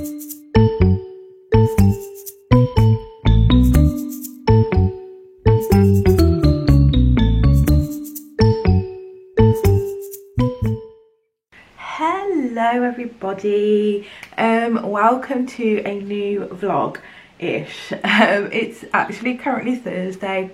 Hello everybody, welcome to a new vlog-ish. It's actually currently Thursday.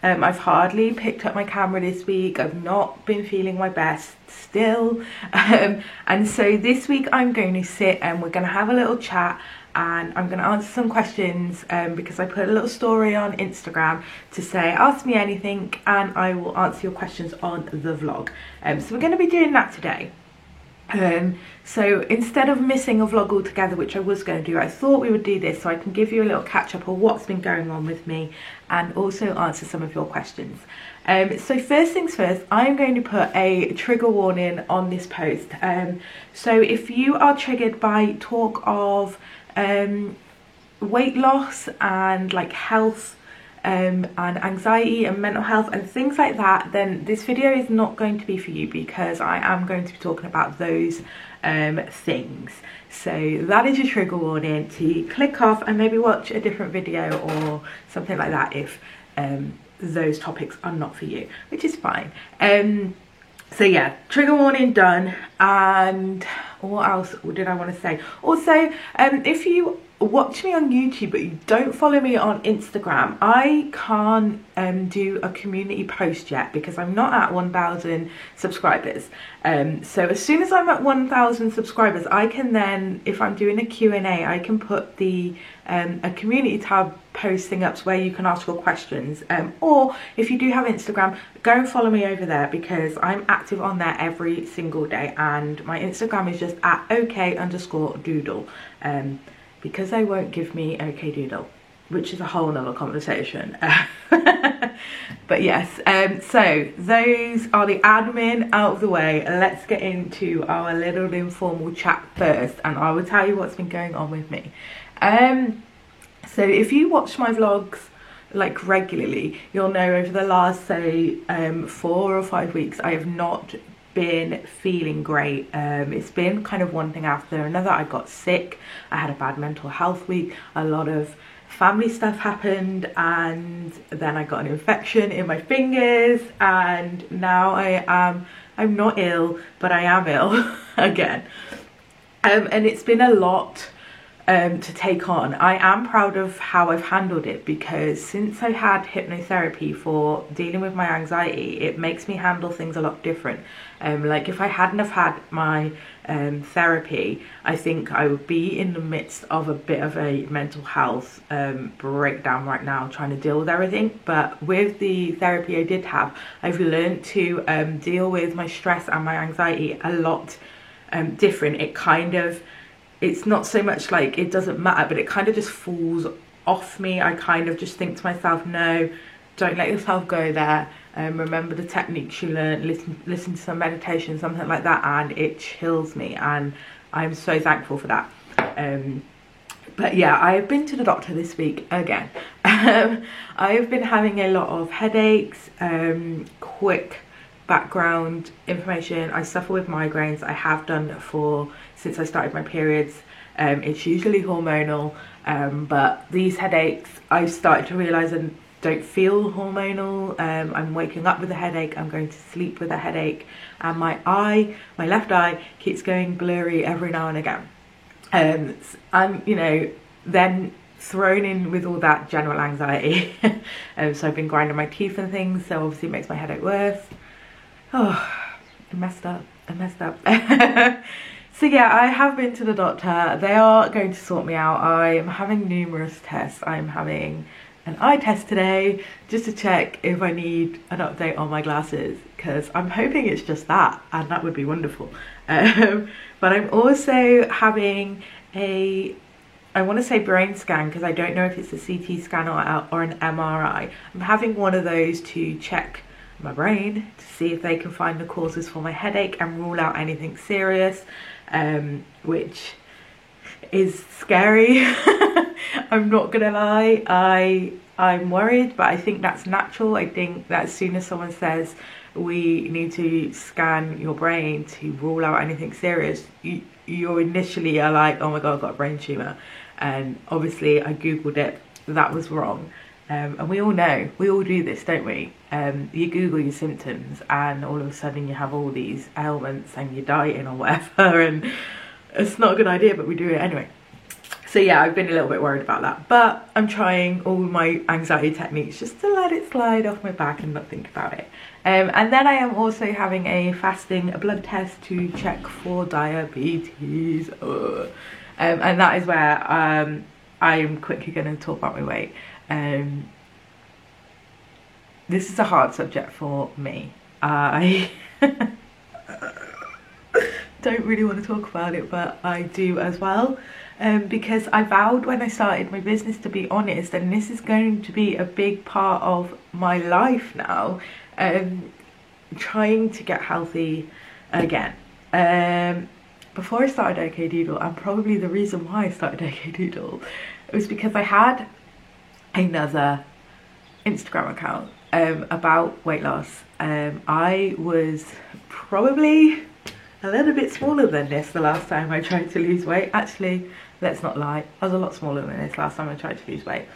I've hardly picked up my camera this week. I've not been feeling my best still, and so this week I'm going to sit and we're going to have a little chat, and I'm going to answer some questions because I put a little story on Instagram to say ask me anything and I will answer your questions on the vlog. So we're going to be doing that today. So instead of missing a vlog altogether, which I was going to do, I thought we would do this so I can give you a little catch up of what's been going on with me and also answer some of your questions. So first things first, I'm going to put a trigger warning on this post. So if you are triggered by talk of weight loss and like health and anxiety and mental health and things like that, then this video is not going to be for you, because I am going to be talking about those things. So that is your trigger warning to click off and maybe watch a different video or something like that if those topics are not for you, which is fine. So yeah, trigger warning done. And what else did I want to say? Also, if you watch me on YouTube but you don't follow me on Instagram, I can't do a community post yet because I'm not at 1,000 subscribers. So as soon as I'm at 1,000 subscribers, I can then, if I'm doing a Q&A, I can put the a community tab posting up where you can ask your questions, or if you do have Instagram, go and follow me over there because I'm active on there every single day, and my Instagram is just at OK_doodle. Because they won't give me OK Doodle, which is a whole nother conversation. But yes, so those are the admin out of the way. Let's get into our little informal chat first, and I will tell you what's been going on with me. So if you watch my vlogs like regularly, you'll know over the last, say, 4 or 5 weeks, I have not been feeling great. It's been kind of one thing after another. I got sick, I had a bad mental health week, a lot of family stuff happened, and then I got an infection in my fingers, and now I'm not ill, but I am ill again. And it's been a lot to take on. I am proud of how I've handled it, because since I had hypnotherapy for dealing with my anxiety, it makes me handle things a lot different. Like if I hadn't have had my therapy, I think I would be in the midst of a bit of a mental health breakdown right now, trying to deal with everything. But with the therapy I did have, I've learned to deal with my stress and my anxiety a lot different. It's not so much like it doesn't matter, but it kind of just falls off me. I kind of just think to myself, no, don't let yourself go there. Remember the techniques you learned, listen to some meditation, something like that, and it chills me, and I'm so thankful for that. But yeah, I've been to the doctor this week again. I've been having a lot of headaches. Quick background information, I suffer with migraines. I have done since I started my periods. It's usually hormonal, but these headaches, I've started to realise and don't feel hormonal. I'm waking up with a headache, I'm going to sleep with a headache, and my left eye keeps going blurry every now and again. I'm, you know, then thrown in with all that general anxiety. So I've been grinding my teeth and things, so obviously it makes my headache worse. Oh, I messed up. So yeah, I have been to the doctor. They are going to sort me out. I am having numerous tests. I'm having an eye test today just to check if I need an update on my glasses, because I'm hoping it's just that, and that would be wonderful. But I'm also having I want to say brain scan, because I don't know if it's a CT scan or an MRI. I'm having one of those to check my brain to see if they can find the causes for my headache and rule out anything serious, which is scary. I'm not gonna lie, I'm worried, but I think that's natural. I think that as soon as someone says we need to scan your brain to rule out anything serious, you initially are like, oh my god, I've got a brain tumour. And obviously I googled it, that was wrong. And we all know, we all do this, don't we? You Google your symptoms and all of a sudden you have all these ailments and you're dieting or whatever, and it's not a good idea, but we do it anyway. So yeah, I've been a little bit worried about that, but I'm trying all my anxiety techniques just to let it slide off my back and not think about it. And then I am also having a fasting blood test to check for diabetes. And that is where I'm quickly going to talk about my weight. This is a hard subject for me. I don't really want to talk about it, but I do as well, because I vowed when I started my business, to be honest, and this is going to be a big part of my life now, trying to get healthy again. Before I started OK Doodle, and probably the reason why I started OK Doodle, it was because I had another Instagram account about weight loss. I was probably a little bit smaller than this the last time I tried to lose weight. Actually, let's not lie, I was a lot smaller than this last time I tried to lose weight.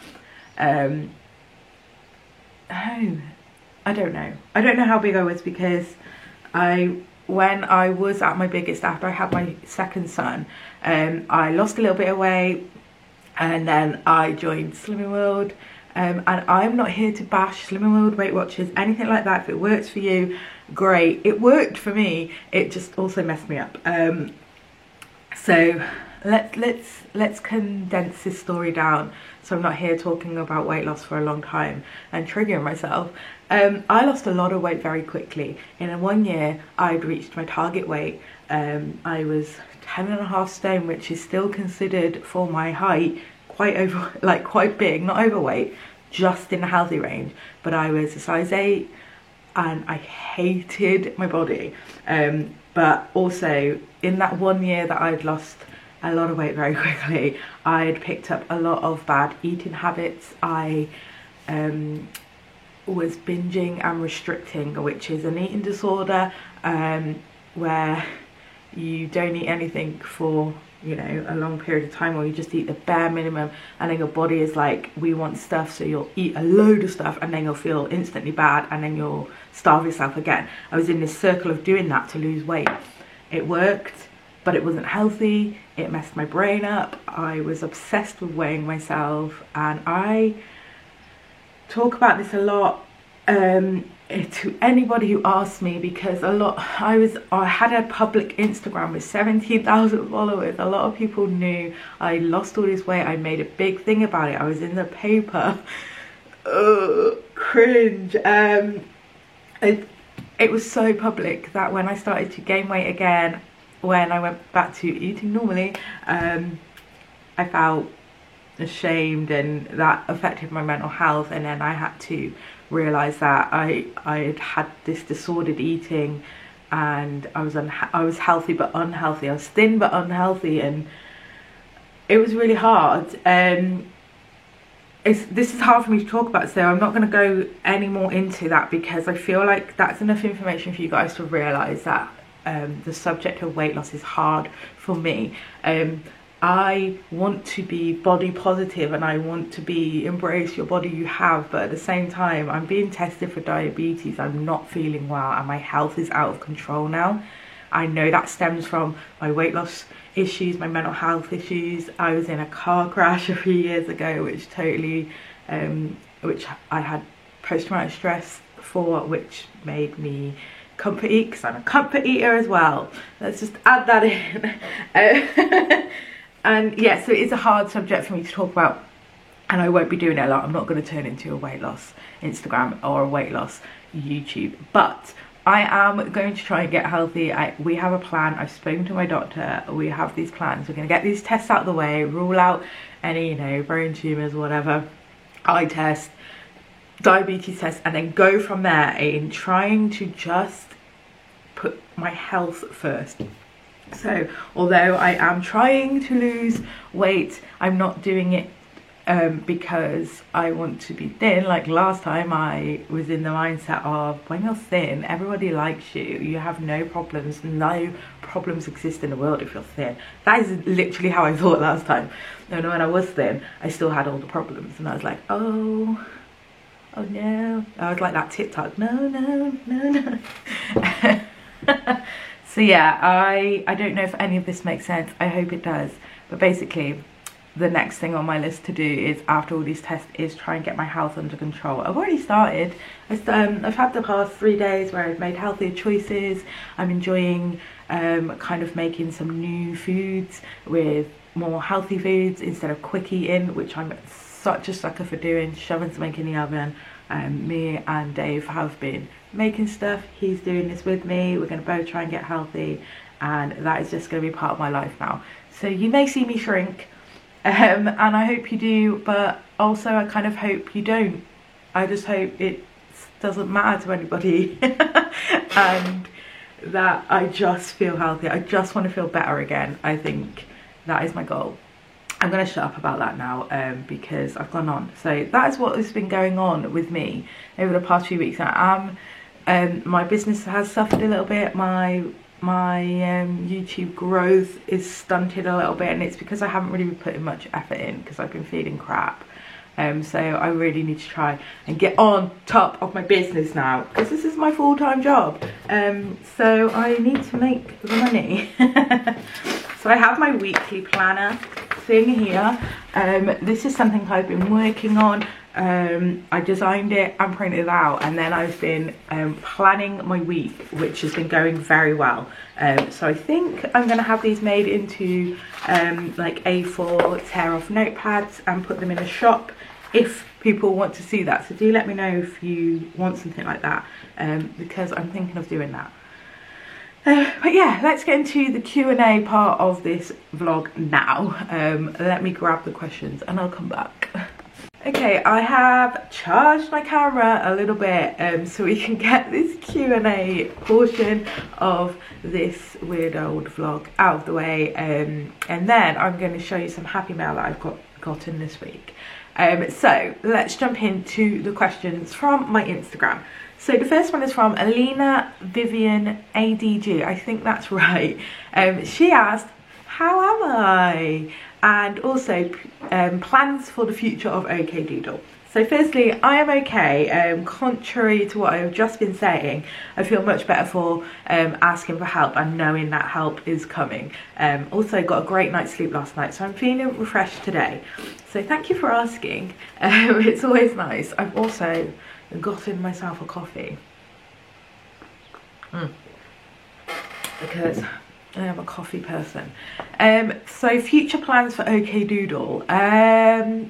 Oh, I don't know how big I was, because when I was at my biggest after I had my second son, I lost a little bit of weight, and then I joined Slimming World. And I'm not here to bash Slimming World, Weight Watchers, anything like that. If it works for you, great. It worked for me. It just also messed me up. So let's condense this story down, so I'm not here talking about weight loss for a long time and triggering myself. I lost a lot of weight very quickly. In 1 year, I'd reached my target weight. I was 10.5 stone, which is still considered, for my height, quite big, not overweight, just in the healthy range. But I was a size 8 and I hated my body. But also in that 1 year that I'd lost a lot of weight very quickly, I'd picked up a lot of bad eating habits. I was binging and restricting, which is an eating disorder, where you don't eat anything for, you know, a long period of time, or you just eat the bare minimum, and then your body is like, we want stuff, so you'll eat a load of stuff and then you'll feel instantly bad and then you'll starve yourself again. I was in this circle of doing that to lose weight. It worked, but it wasn't healthy. It messed my brain up. I was obsessed with weighing myself, and I talk about this a lot to anybody who asks me, because I had a public Instagram with 17,000 followers. A lot of people knew I lost all this weight. I made a big thing about it. I was in the paper. Cringe. It was so public that when I started to gain weight again, when I went back to eating normally, I felt ashamed, and that affected my mental health. And then I had to realise that I had this disordered eating, and I was healthy but unhealthy. I was thin but unhealthy, and it was really hard. This is hard for me to talk about, so I'm not going to go any more into that, because I feel like that's enough information for you guys to realise that the subject of weight loss is hard for me. I want to be body positive, and I want to be embrace your body you have, but at the same time I'm being tested for diabetes. I'm not feeling well, and my health is out of control now. I know that stems from my weight loss issues, my mental health issues. I was in a car crash a few years ago, which totally which I had post-traumatic stress for, which made me comfort eat, because I'm a comfort eater as well. Let's just add that in. And yeah, so it's a hard subject for me to talk about, and I won't be doing it a lot. I'm not going to turn into a weight loss Instagram or a weight loss YouTube, but I am going to try and get healthy. We have a plan. I've spoken to my doctor. We have these plans. We're going to get these tests out of the way, rule out any, you know, brain tumours, whatever, eye test, diabetes test, and then go from there in trying to just put my health first. So although I am trying to lose weight, I'm not doing it because I want to be thin. Like last time I was in the mindset of, when you're thin, everybody likes you, you have no problems exist in the world if you're thin. That is literally how I thought last time. And when I was thin, I still had all the problems, and I was like, oh no. I was like that TikTok, no. So yeah, I don't know if any of this makes sense. I hope it does. But basically, the next thing on my list to do is, after all these tests, is try and get my health under control. I've already started. I've had the past 3 days where I've made healthier choices. I'm enjoying kind of making some new foods with more healthy foods instead of quick eating, which I'm such a sucker for doing, shoving something in the oven. Me and Dave have been making stuff. He's doing this with me. We're going to both try and get healthy, and that is just going to be part of my life now. So you may see me shrink, and I hope you do, but also I kind of hope you don't. I just hope it doesn't matter to anybody and that I just feel healthy. I just want to feel better again. I think that is my goal. I'm going to shut up about that now because I've gone on. So that is what has been going on with me over the past few weeks. My business has suffered a little bit. My YouTube growth is stunted a little bit, and it's because I haven't really been putting much effort in because I've been feeling crap. So I really need to try and get on top of my business now, because this is my full-time job. So I need to make the money. So I have my weekly planner thing here. This is something I've been working on. I designed it and printed it out, and then I've been planning my week, which has been going very well. So I think I'm going to have these made into like A4 tear off notepads and put them in a shop if people want to see that. So do let me know if you want something like that, because I'm thinking of doing that. But yeah, let's get into the Q&A part of this vlog now. Let me grab the questions and I'll come back. Okay, I have charged my camera a little bit so we can get this Q&A portion of this weird old vlog out of the way, and then I'm going to show you some happy mail that I've gotten this week. So let's jump into the questions from my Instagram. So the first one is from Alina Vivian ADG, I think that's right. She asked, how am I? And also plans for the future of OkDoodle. So firstly, I am okay. Contrary to what I've just been saying, I feel much better for asking for help and knowing that help is coming. Also got a great night's sleep last night, so I'm feeling refreshed today. So thank you for asking. It's always nice. I've also gotten myself a coffee because I am a coffee person. So future plans for OkDoodle. I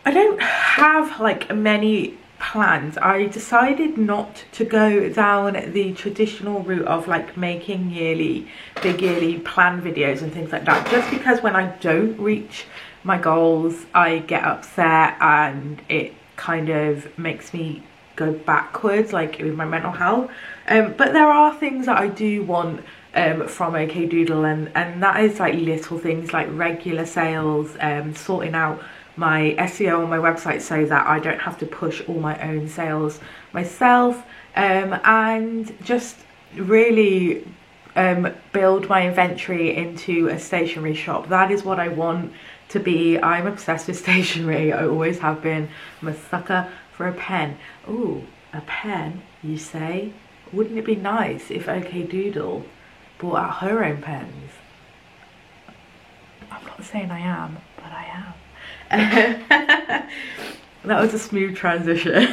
don't have like many plans. I decided not to go down the traditional route of like making big yearly plan videos and things like that, just because when I don't reach my goals I get upset and it kind of makes me go backwards, like with my mental health. But there are things that I do want from OkDoodle, and that is like little things like regular sales, sorting out my SEO on my website so that I don't have to push all my own sales myself, and just really build my inventory into a stationery shop. That is what I want to be. I'm obsessed with stationery. I always have been. I'm a sucker for a pen. Ooh, a pen, you say? Wouldn't it be nice if OkDoodle brought out her own pens? I'm not saying I am, but I am. That was a smooth transition.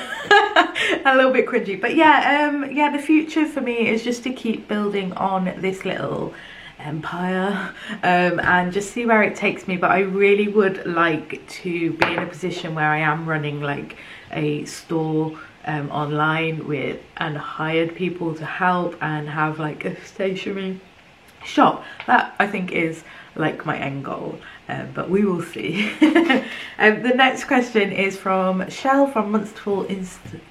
A little bit cringy, but yeah, yeah, the future for me is just to keep building on this little empire, and just see where it takes me. But I really would like to be in a position where I am running like a store online with, and hired people to help, and have like a stationery shop. That I think is like my end goal, but we will see. The next question is from Shell from Monsterful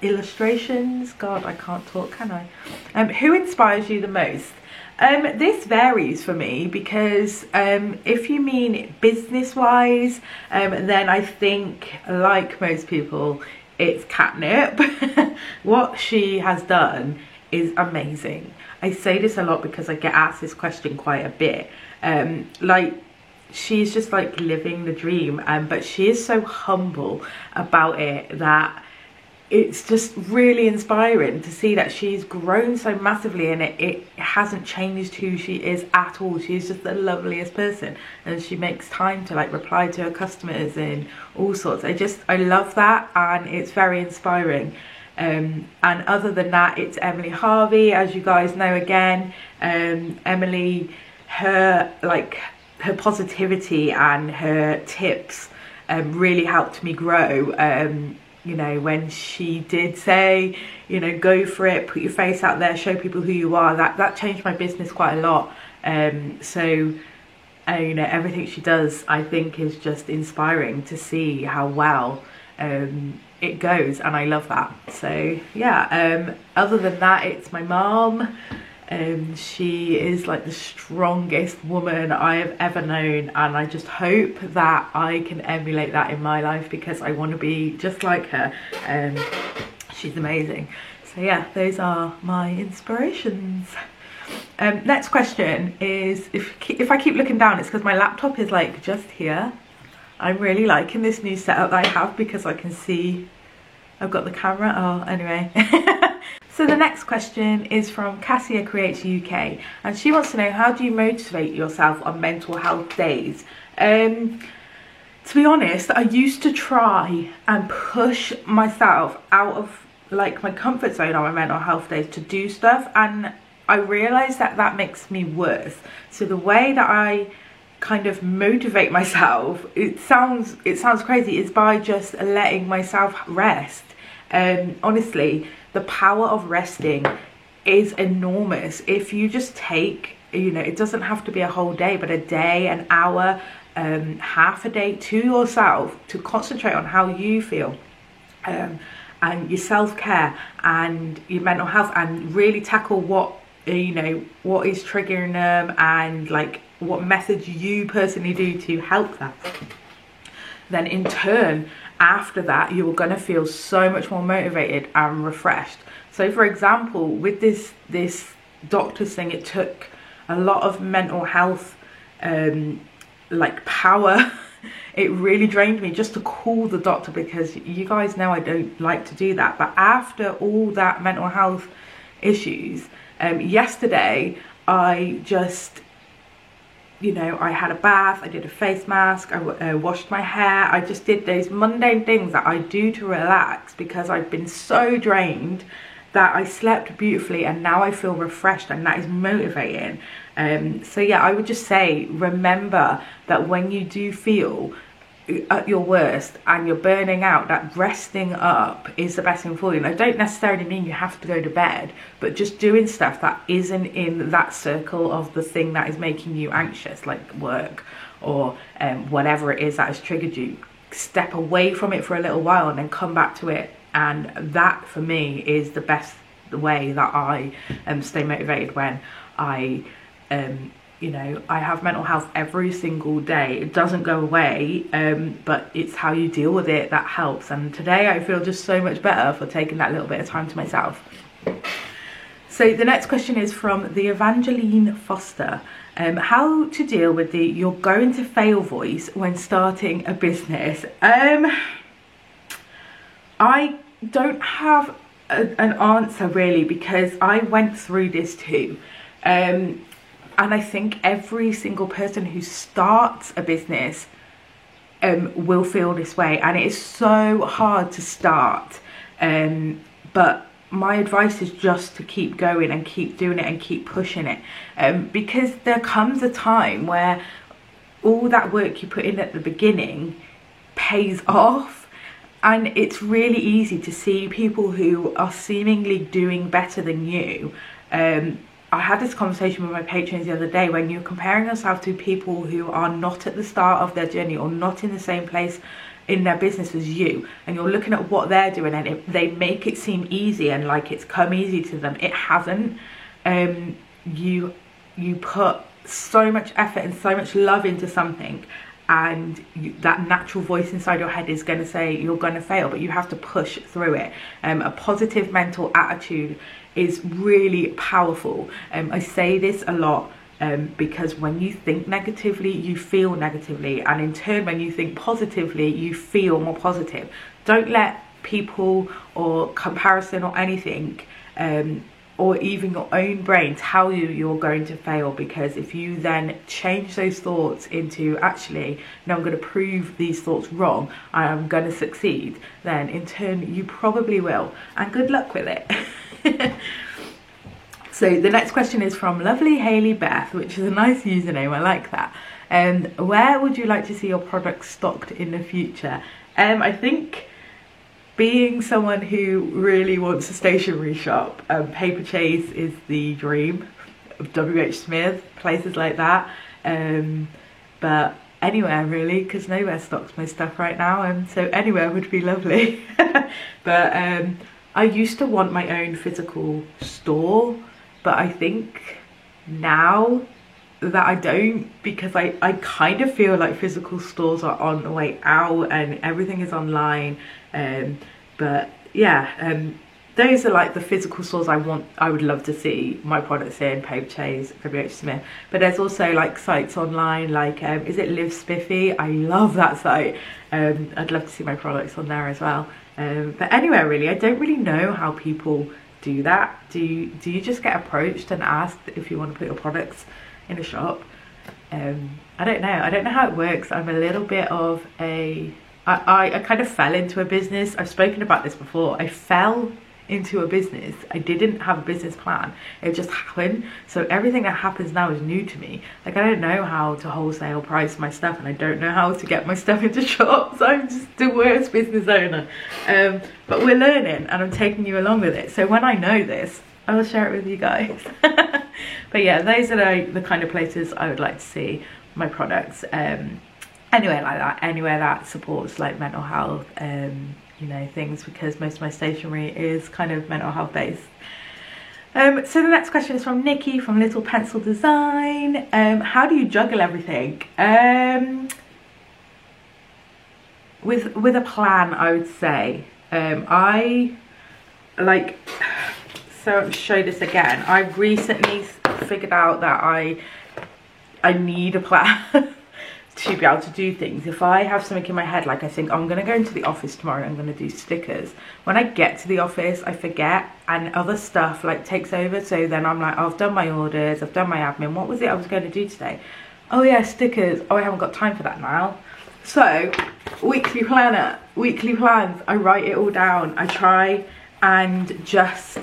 Illustrations. God, I can't talk, can I? Who inspires you the most? This varies for me because if you mean business wise, then I think, like most people, it's catnip. What she has done is amazing. I say this a lot because I get asked this question quite a bit. Like, she's just like living the dream, but she is so humble about it that it's just really inspiring to see that she's grown so massively, and it hasn't changed who she is at all. She's just the loveliest person, and she makes time to like reply to her customers and all sorts. I love that, and it's very inspiring. And other than that, it's Emily Harvey, as you guys know. Again, Emily, her positivity and her tips really helped me grow. You know, when she did say, you know, go for it, put your face out there, show people who you are, that changed my business quite a lot. So you know, everything she does, I think, is just inspiring to see how well it goes, and I love that. So yeah, other than that, it's my mom. She is like the strongest woman I have ever known, and I just hope that I can emulate that in my life because I want to be just like her. She's amazing. So yeah, those are my inspirations. Next question is, if I keep looking down, it's because my laptop is like just here. I'm really liking this new setup that I have because I can see I've got the camera. Oh, anyway. So the next question is from Cassia Creates UK, and she wants to know, how do you motivate yourself on mental health days? To be honest, I used to try and push myself out of like my comfort zone on my mental health days to do stuff, and I realized that that makes me worse. So the way that I kind of motivate myself, it sounds crazy, is by just letting myself rest. Honestly, the power of resting is enormous. If you just take, you know, it doesn't have to be a whole day, but a day, an hour, half a day to yourself to concentrate on how you feel, and your self-care and your mental health, and really tackle what, you know, what is triggering them, and like what methods you personally do to help that. Then in turn, after that, you're gonna feel so much more motivated and refreshed. So for example, with this doctor's thing, it took a lot of mental health like power. It really drained me just to call the doctor, because you guys know I don't like to do that. But after all that mental health issues, yesterday I just, you know, I had a bath, I did a face mask, I washed my hair. I just did those mundane things that I do to relax because I've been so drained, that I slept beautifully, and now I feel refreshed, and that is motivating. So yeah, I would just say, remember that when you do feel at your worst and you're burning out, that resting up is the best thing for you. And I don't necessarily mean you have to go to bed, but just doing stuff that isn't in that circle of the thing that is making you anxious, like work or whatever it is that has triggered you. Step away from it for a little while and then come back to it. And that for me is the best way that I stay motivated when I you know, I have mental health every single day. It doesn't go away, but it's how you deal with it that helps. And today I feel just so much better for taking that little bit of time to myself. So the next question is from the Evangeline Foster. How to deal with the "you're going to fail" voice when starting a business. I don't have an answer really, because I went through this too. And I think every single person who starts a business will feel this way, and it is so hard to start. But my advice is just to keep going and keep doing it and keep pushing it, because there comes a time where all that work you put in at the beginning pays off. And it's really easy to see people who are seemingly doing better than you. I had this conversation with my patrons the other day. When you're comparing yourself to people who are not at the start of their journey or not in the same place in their business as you, and you're looking at what they're doing, and they make it seem easy and like it's come easy to them, it hasn't. You you put so much effort and so much love into something, and that natural voice inside your head is going to say you're going to fail, but you have to push through it. A positive mental attitude is really powerful. I say this a lot because when you think negatively, you feel negatively, and in turn, when you think positively, you feel more positive. Don't let people or comparison or anything or even your own brain tell you you're going to fail, because if you then change those thoughts into, actually, no, I'm going to prove these thoughts wrong, I am going to succeed, then in turn you probably will, and good luck with it. So the next question is from lovely Hayley Beth, which is a nice username, I like that. Where would you like to see your products stocked in the future? I think, being someone who really wants a stationery shop, Paperchase is the dream. WH Smith, places like that. But anywhere really, because nowhere stocks my stuff right now, and so anywhere would be lovely. But I used to want my own physical store, but I think now that I don't, because I kind of feel like physical stores are on the way out and everything is online. But yeah, those are like the physical stores I would love to see my products in, Paperchase, WH Smith. But there's also like sites online, like is it Live Spiffy? I love that site. I'd love to see my products on there as well. But anywhere really, I don't really know how people do that. Do you just get approached and asked if you want to put your products in a shop? I don't know how it works. I'm a little bit of a I kind of fell into a business. I've spoken about this before. I fell into a business. I didn't have a business plan. It just happened. So everything that happens now is new to me. Like, I don't know how to wholesale price my stuff, and I don't know how to get my stuff into shops. I'm just the worst business owner. But we're learning, and I'm taking you along with it. So when I know this, I will share it with you guys. But yeah, those are the kind of places I would like to see my products. Anywhere like that, anywhere that supports like mental health, you know, things, because most of my stationery is kind of mental health based. So the next question is from Nikki from Little Pencil Design. How do you juggle everything? With a plan, I would say. I like, so I'll show this again. I recently figured out that I need a plan to be able to do things. If I have something in my head, like I think I'm gonna go into the office tomorrow, I'm gonna do stickers, when I get to the office I forget, and other stuff like takes over. So then I'm like, oh, I've done my orders, I've done my admin, what was it I was going to do today? Oh yeah, stickers. Oh, I haven't got time for that now. So weekly planner, weekly plans, I write it all down. I try and just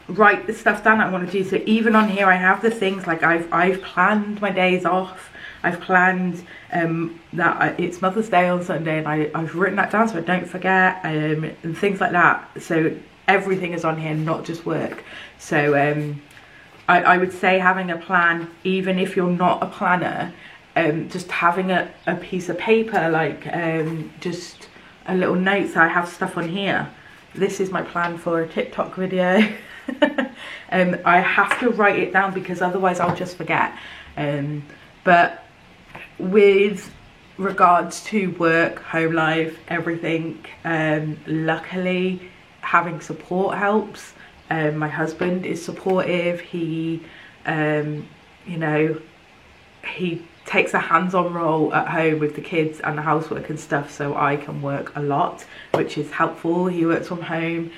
write the stuff down I want to do. So even on here I have the things like I've planned my days off. I've planned that it's Mother's Day on Sunday, and I've written that down so I don't forget, and things like that. So everything is on here, not just work. So I would say having a plan, even if you're not a planner, just having a piece of paper, like just a little note. So I have stuff on here. This is my plan for a TikTok video. I have to write it down because otherwise I'll just forget. But with regards to work, home life, everything, luckily having support helps. My husband is supportive. He you know, he takes a hands-on role at home with the kids and the housework and stuff, so I can work a lot, which is helpful. He works from home.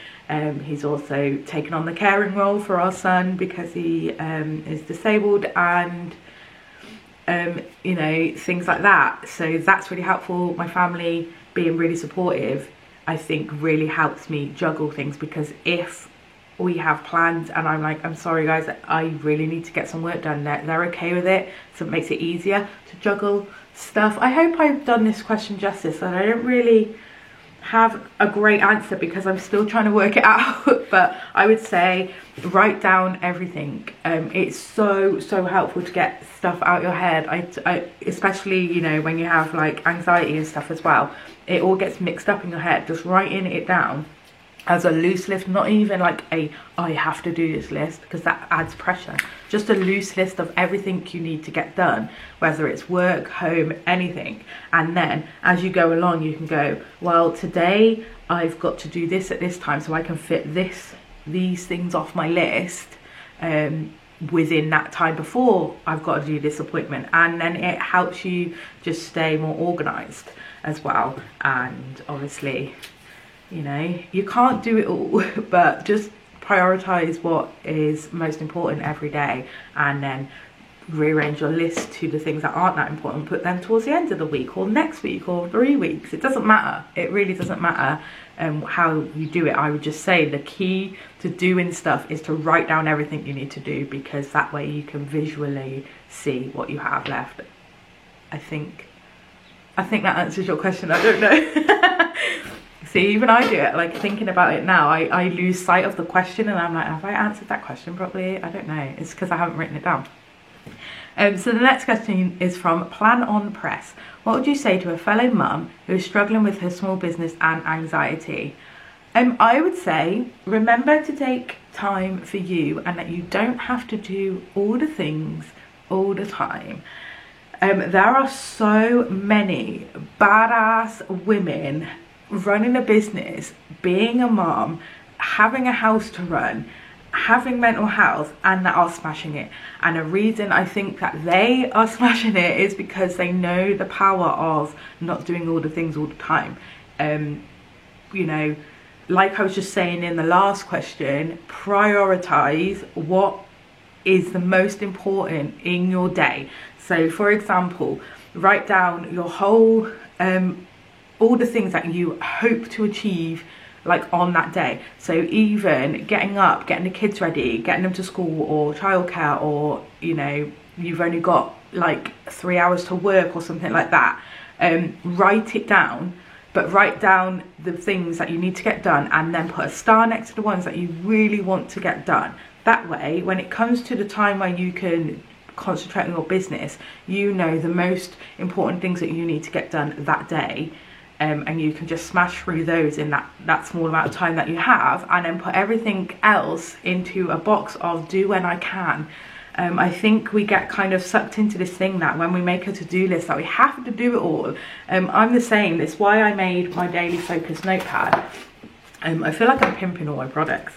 He's also taken on the caring role for our son because he is disabled, and you know, things like that. So that's really helpful. My family being really supportive, I think, really helps me juggle things, because if we have plans and I'm like, I'm sorry guys, I really need to get some work done, they're okay with it, so it makes it easier to juggle stuff. I hope I've done this question justice, and I don't really have a great answer because I'm still trying to work it out. But I would say write down everything. It's so helpful to get stuff out your head. I especially, you know, when you have like anxiety and stuff as well, it all gets mixed up in your head. Just writing it down as a loose list, not even like a I have to do this list, because that adds pressure. Just a loose list of everything you need to get done, whether it's work, home, anything. And then as you go along, you can go, well, today I've got to do this at this time, so I can fit these things off my list within that time before I've got to do this appointment. And then it helps you just stay more organized as well. And obviously, you know, you can't do it all, but just prioritize what is most important every day, and then rearrange your list to the things that aren't that important, put them towards the end of the week or next week or 3 weeks. It doesn't matter. It really doesn't matter how you do it. I would just say the key to doing stuff is to write down everything you need to do, because that way you can visually see what you have left. I think that answers your question. I don't know. See, even I do it, like thinking about it now, I lose sight of the question and I'm like, have I answered that question properly? I don't know. It's because I haven't written it down. So the next question is from Plan on Press. What would you say to a fellow mum who is struggling with her small business and anxiety? I would say, remember to take time for you, and that you don't have to do all the things all the time. There are so many badass women running a business, being a mom, having a house to run, having mental health, and that are smashing it. And a reason I think that they are smashing it is because they know the power of not doing all the things all the time. You know, like I was just saying in the last question, prioritize what is the most important in your day. So for example, write down your whole all the things that you hope to achieve like on that day. So even getting up, getting the kids ready, getting them to school or childcare, or you know, you've only got like 3 hours to work or something like that, write it down. But write down the things that you need to get done, and then put a star next to the ones that you really want to get done. That way, when it comes to the time where you can concentrate on your business, you know the most important things that you need to get done that day. And you can just smash through those in that small amount of time that you have, and then put everything else into a box of do when I can. I think we get kind of sucked into this thing that when we make a to-do list that we have to do it all. I'm the same. That's why I made my daily focus notepad. I feel like I'm pimping all my products.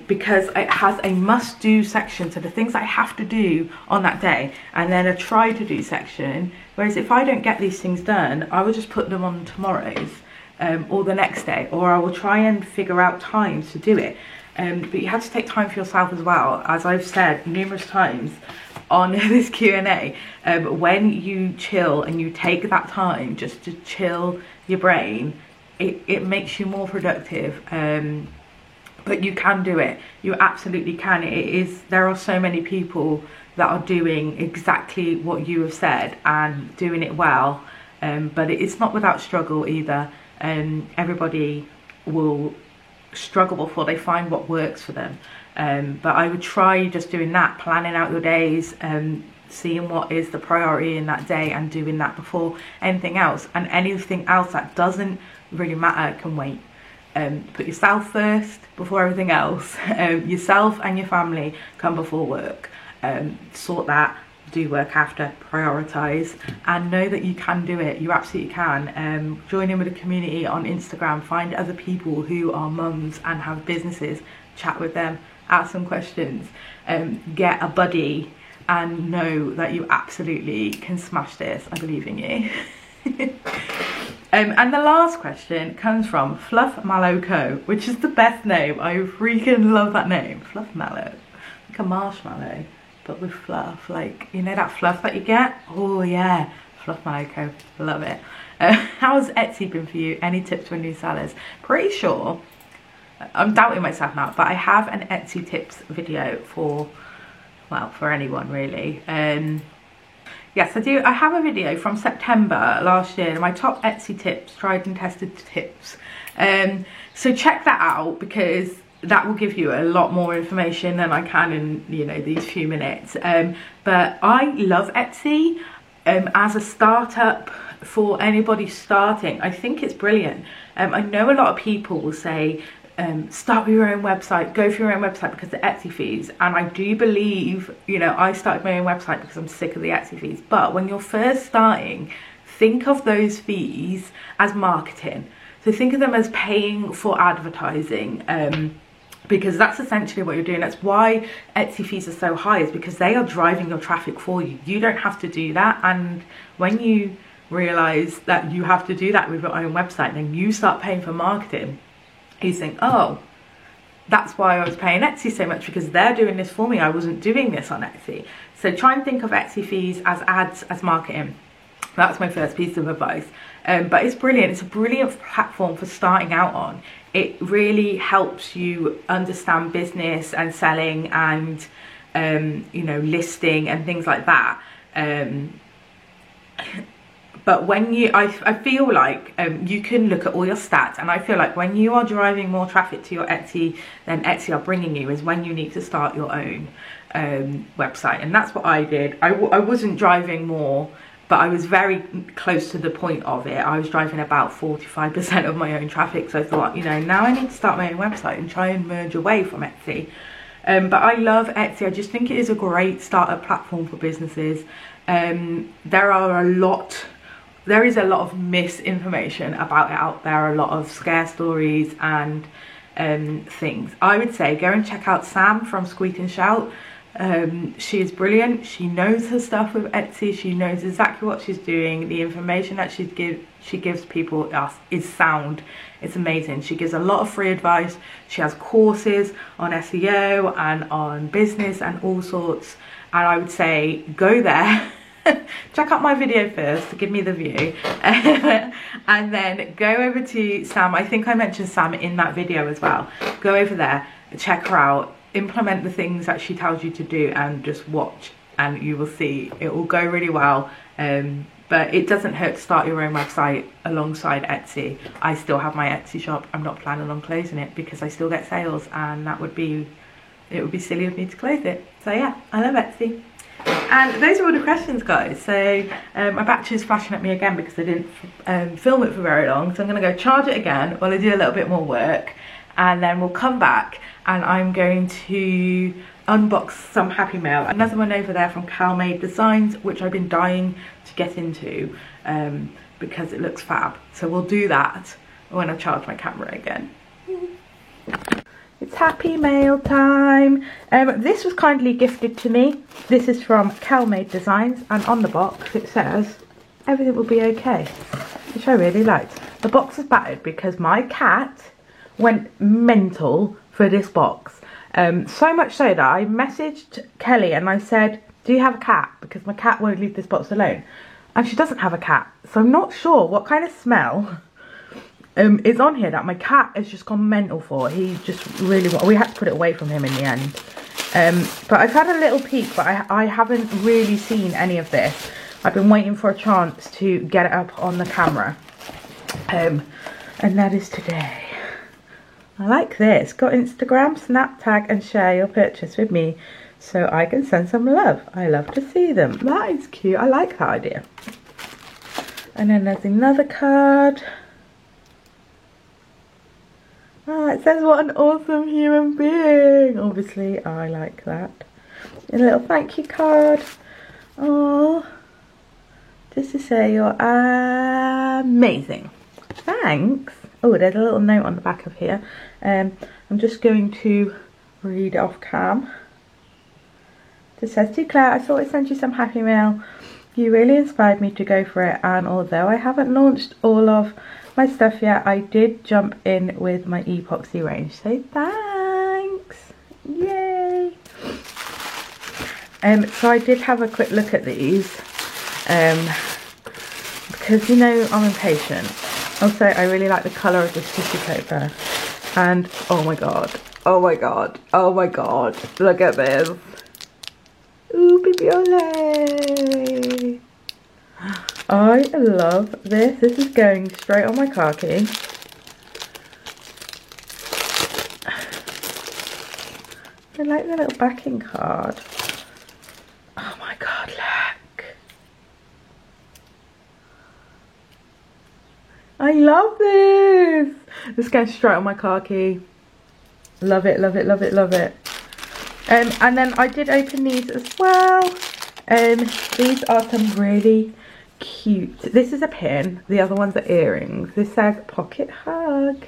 Because it has a must-do section, so the things I have to do on that day, and then a try-to-do section. Whereas if I don't get these things done, I will just put them on tomorrow's or the next day, or I will try and figure out times to do it. But you have to take time for yourself as well. As I've said numerous times on this Q&A, when you chill and you take that time just to chill your brain, it makes you more productive. But you can do it. You absolutely can. There are so many people that are doing exactly what you have said and doing it well. But it's not without struggle either. Everybody will struggle before they find what works for them. But I would try just doing that, planning out your days, seeing what is the priority in that day and doing that before anything else. And anything else that doesn't really matter can wait. Put yourself first before everything else. Yourself and your family come before work. Sort that, do work after, prioritize, and know that you can do it. You absolutely can. Join in with a community on Instagram, find other people who are mums and have businesses, chat with them, ask some questions, get a buddy, and know that you absolutely can smash this. I believe in you. And the last question comes from Fluff Mallow Co, which is the best name. I freaking love that name, Fluff Mallow. Like a marshmallow, but with fluff. Like, you know that fluff that you get? Oh yeah, Fluff Mallow Co, love it. How's Etsy been for you? Any tips for new sellers? Pretty sure, I'm doubting myself now, but I have an Etsy tips video for, well, for anyone really. Yes, I do. I have a video from September last year, my top Etsy tips, tried and tested tips. So check that out, because that will give you a lot more information than I can in, you know, these few minutes. But I love Etsy as a startup for anybody starting. I think it's brilliant. I know a lot of people will say start with your own website, go for your own website because of the Etsy fees. And I do believe, you know, I started my own website because I'm sick of the Etsy fees. But when you're first starting, think of those fees as marketing. So think of them as paying for advertising, because that's essentially what you're doing. That's why Etsy fees are so high, is because they are driving your traffic for you. You don't have to do that. And when you realize that you have to do that with your own website, then you start paying for marketing. You think, oh, that's why I was paying Etsy so much, because they're doing this for me. I wasn't doing this on Etsy. So try and think of Etsy fees as ads, as marketing. That's my first piece of advice. But it's brilliant. It's a brilliant platform for starting out on. It really helps you understand business and selling and, you know, listing and things like that. But when you, I feel like you can look at all your stats, and I feel like when you are driving more traffic to your Etsy than Etsy are bringing you, is when you need to start your own website. And that's what I did. I wasn't driving more, but I was very close to the point of it. I was driving about 45% of my own traffic. So I thought, you know, now I need to start my own website and try and merge away from Etsy. But I love Etsy. I just think it is a great startup platform for businesses. There is a lot of misinformation about it out there, a lot of scare stories and things. I would say go and check out Sam from Squeak and Shout. She is brilliant. She knows her stuff with Etsy. She knows exactly what she's doing. The information that she gives people is sound. It's amazing. She gives a lot of free advice. She has courses on SEO and on business and all sorts. And I would say go there. Check out my video first to give me the view, and then go over to Sam. I think I mentioned Sam in that video as well. Go over there, check her out, implement the things that she tells you to do, and just watch, and you will see it will go really well. But it doesn't hurt to start your own website alongside Etsy. I still have my Etsy shop. I'm not planning on closing it because I still get sales, and it would be silly of me to close it. So yeah, I love Etsy. And those are all the questions, guys. So my battery is flashing at me again because I didn't film it for very long. So I'm going to go charge it again while I do a little bit more work. And then we'll come back and I'm going to unbox some Happy Mail. Another one over there from CalMade Designs, which I've been dying to get into because it looks fab. So we'll do that when I charge my camera again. It's Happy Mail time. This was kindly gifted to me. This is from CalMade Designs, and on the box it says everything will be okay, which I really liked. The box is battered because my cat went mental for this box. So much so that I messaged Kelly and I said, do you have a cat? Because my cat won't leave this box alone. And she doesn't have a cat. So I'm not sure what kind of smell is on here that my cat has just gone mental for. He just really, we had to put it away from him in the end. But I've had a little peek, but I haven't really seen any of this. I've been waiting for a chance to get it up on the camera. And that is today. I like this. Got Instagram, snap, tag and share your purchase with me so I can send some love. I love to see them. That is cute. I like that idea. And then there's another card. Ah, it says what an awesome human being. Obviously, I like that. A little thank you card. Oh, just to say you're amazing. Thanks. Oh, there's a little note on the back of here. I'm just going to read it off cam. It says, to Claire, I thought I'd send you some Happy Mail. You really inspired me to go for it, and although I haven't launched all of my stuff yet, I did jump in with my epoxy range. So thanks. Yay. So I did have a quick look at these. Because, you know, I'm impatient. Also, I really like the colour of this tissue paper. And, oh my god. Oh my god. Oh my god. Look at this. Ooh, baby ole. I love this. This is going straight on my car key. I like the little backing card. Oh my god, look. I love this. This goes straight on my car key. Love it, love it, love it, love it. And then I did open these as well. These are some really cute. This is a pin. The other ones are earrings. This says Pocket Hug.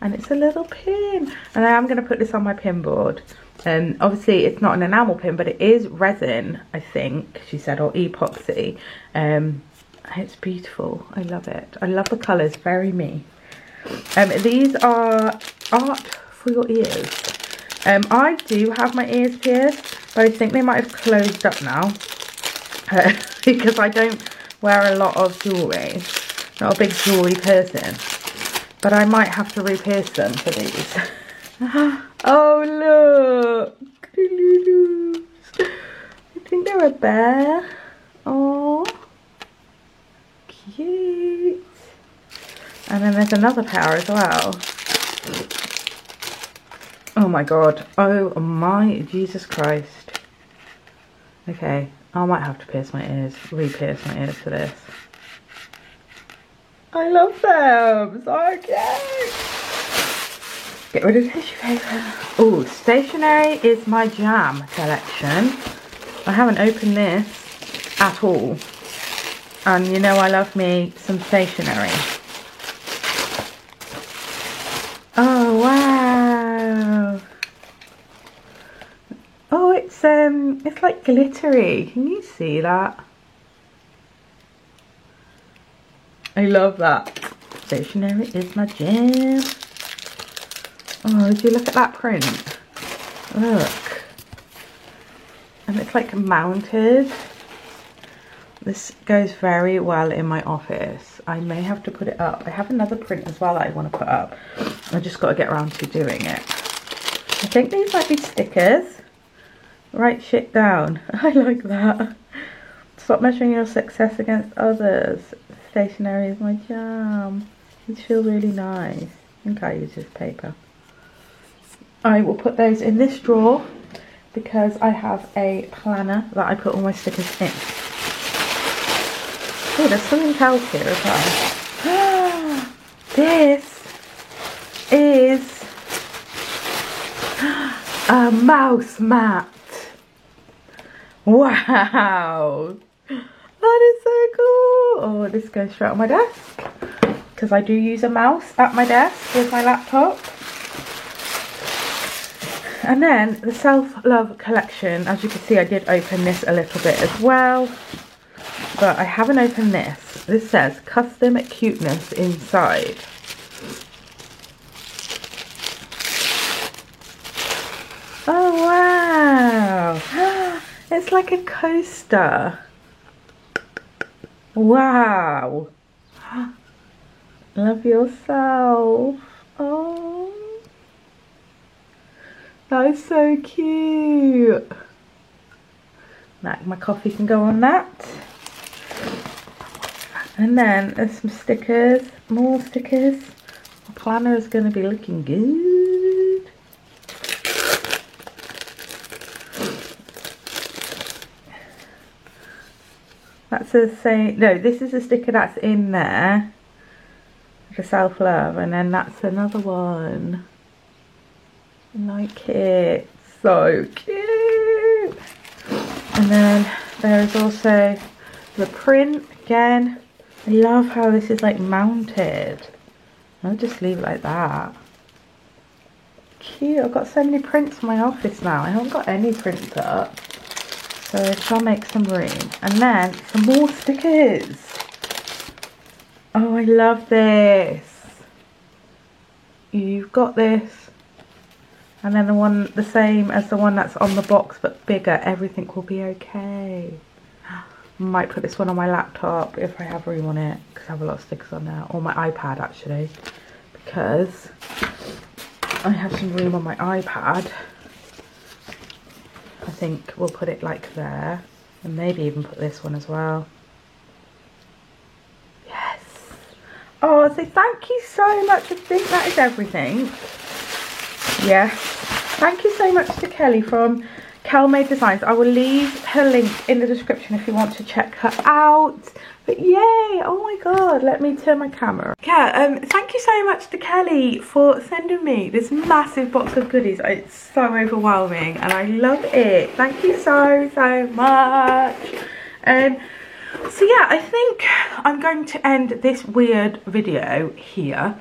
And it's a little pin. And I am going to put this on my pin board. Obviously it's not an enamel pin, but it is resin, I think she said, or epoxy. It's beautiful. I love it. I love the colours, very me. These are art for your ears. I do have my ears pierced, but I think they might have closed up now. Because I don't wear a lot of jewellery. Not a big jewellery person. But I might have to re-pierce them for these. Oh, look. I think they're a bear. Oh, cute. And then there's another pair as well. Oh my god. Oh my Jesus Christ. Okay, I might have to pierce my ears, re-pierce my ears for this. I love them. So cute. Get rid of tissue paper. Oh, stationery is my jam collection. I haven't opened this at all. And you know I love me some stationery. Oh wow. Oh, it's like glittery. Can you see that? I love that. Stationery is my jam. Oh, did you look at that print? Look. And it's like mounted. This goes very well in my office. I may have to put it up. I have another print as well that I want to put up. I just got to get around to doing it. I think these might be stickers. Write shit down. I like that. Stop measuring your success against others. Stationery is my jam. These feel really nice. I think I use this paper. I will put those in this drawer because I have a planner that I put all my stickers in. Oh, there's something else here as well. This is a mouse mat. Wow. That is so cool. Oh, this goes straight on my desk because I do use a mouse at my desk with my laptop. And then the self-love collection, as you can see, I did open this a little bit as well, but I haven't opened this. This says custom cuteness inside. Oh wow, it's like a coaster. Wow. Love yourself. Oh, that is so cute. Like my coffee can go on that. And then there's some stickers, more stickers. My planner is going to be looking good. That's the same, no, this is a sticker that's in there. For self-love, and then that's another one. I like it, so cute. And then there is also the print again. I love how this is like mounted. I'll just leave it like that. Cute. I've got so many prints in my office now. I haven't got any prints up, so I shall make some room. And then some more stickers. Oh, I love this. You've got this. And then the one, the same as the one that's on the box but bigger. Everything will be okay. Might put this one on my laptop if I have room on it, because I have a lot of stickers on there. Or my iPad actually, because I have some room on my iPad. I think we'll put it like there. And maybe even put this one as well. Yes. Oh, so thank you so much. I think that is everything. Yes. Thank you so much to Kelly from Kel Made Designs. I will leave her link in the description if you want to check her out. But yay, oh my god, let me turn my camera. Yeah, thank you so much to Kelly for sending me this massive box of goodies. It's so overwhelming and I love it. Thank you so much. So yeah, I think I'm going to end this weird video here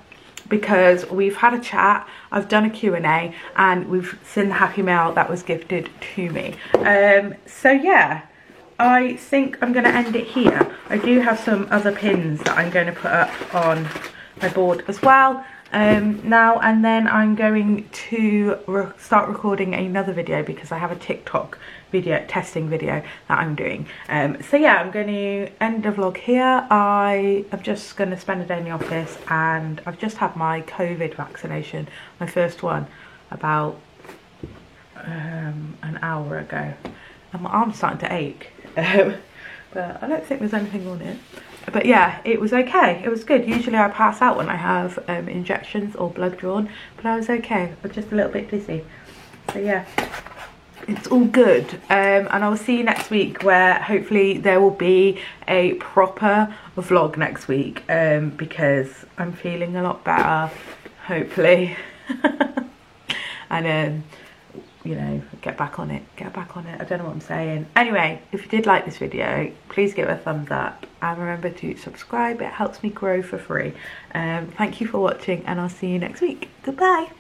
because we've had a chat, I've done a Q&A, and we've seen the happy mail that was gifted to me. So yeah, I think I'm going to end it here. I do have some other pins that I'm going to put up on my board as well. Now and then I'm going to start recording another video because I have a TikTok video, testing video that I'm doing. So yeah, I'm going to end the vlog here. I am just going to spend a day in the office, and I've just had my COVID vaccination, my first one, about an hour ago. And my arm's starting to ache. But I don't think there's anything on it. But yeah, it was okay. It was good. Usually I pass out when I have injections or blood drawn, but I was okay. I was just a little bit dizzy. So yeah, it's all good. And I'll see you next week, where hopefully there will be a proper vlog next week, because I'm feeling a lot better, hopefully. And you know, get back on it. I don't know what I'm saying. Anyway, if you did like this video, please give it a thumbs up and remember to subscribe. It helps me grow for free. Thank you for watching, and I'll see you next week. Goodbye.